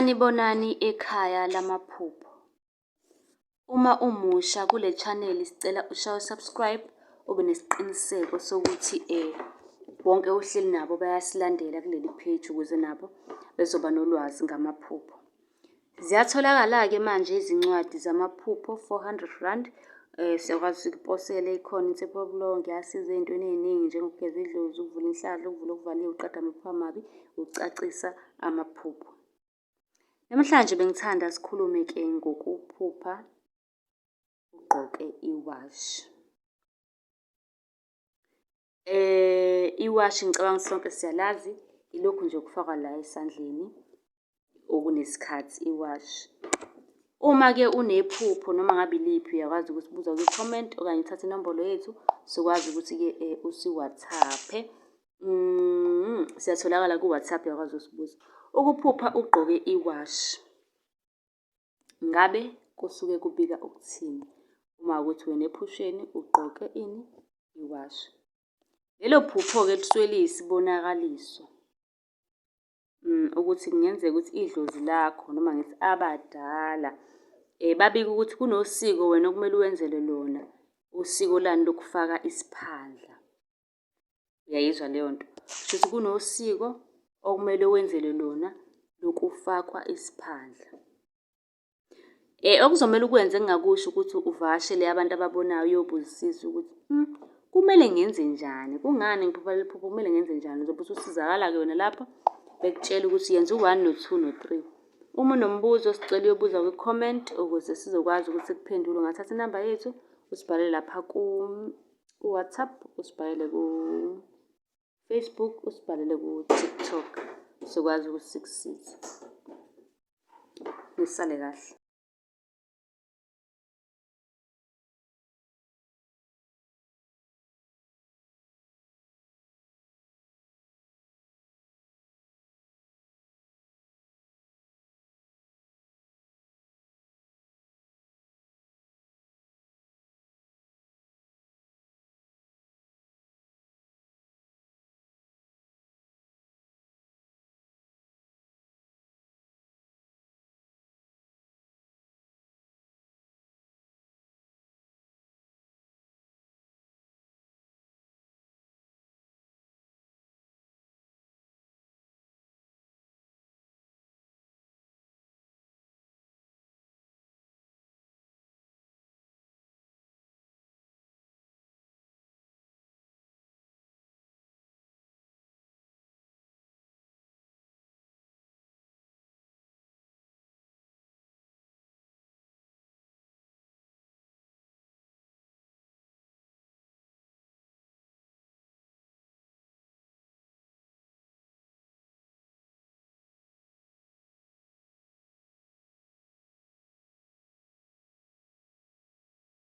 Sanibonani ekhaya lamaphupho. Uma umusha kule channel sicela ushaye subscribe ube nesiqiniseko sokuthi bonke ohleli nabo bayasilandela kuleli page ukuze nabo bezoba nolwazi ngamaphupho. Ziyatholakala-ke manje izincwadi zamaphupho 400 rand. Siyakwazi ukuposela ikhona insepho-blonge yasiza ey'ntweni ey'ningi njengokugeza idlozi, ukuvula inhlanhla, ukuvula okuvaliwe, ukuqeda amaphupho amabi, ukucacisa amaphupho. Namhlanje bengithanda sikhulume-ke ngokuphupha ugqoke iwashi. Iwashi ngicabanga sonke siyalazi, ilokhu nje okufakwa la esandleni okunesikhathi iwashi. Uma-ke unephupho noma ngabe iliphi uyakwazi ukuthi ubuza kwi-comment okanye uthathe inombolo yethu sikwazi ukuthi-ke usi-WhatsApp-e. Siyatholakala ku-WhatsApp, uyakwazi ukusibuza. Ukuphupha ugqoke iwashi, ngabe kusuke kubika ukuthini? Uma ukuthi wena ephusheni ugqoke ini? Iwashi. Lelo phupho-ke lisuke liyisibonakaliso ukuthi kungenzeka ukuthi idlozi lakho noma ngithi abadala babike ukuthi kunosiko wena okumele uwenzele lona. Usiko lani lokufaka isiphandla. Uyayizwa leyo nto? Kushuthi kunosiko okumele wenzele lona lokufakwa isiphandla. Okuzomele ukwenze engingakusho ukuthi uvakashele abantu ababonayo uyobuzisisa ukuthi kumele ngenze njani? Kungani ngiphupha leli phupho? Kumele ngenze njani? Uzobe ususizakala-ke wena lapho bekutshela ukuthi yenza u-1 no-2 no-3. Uma unombuzo sicela uyobuza kwi-comment ukuze sizokwazi ukuthi sikuphendule. Ungathatha inamba yethu usibhalele lapha ku-WhatsApp, usibhalele ku-Facebook, usibhalele ku-TikTok. Sizokwazi ukuthi sikusize. Nisale kahle.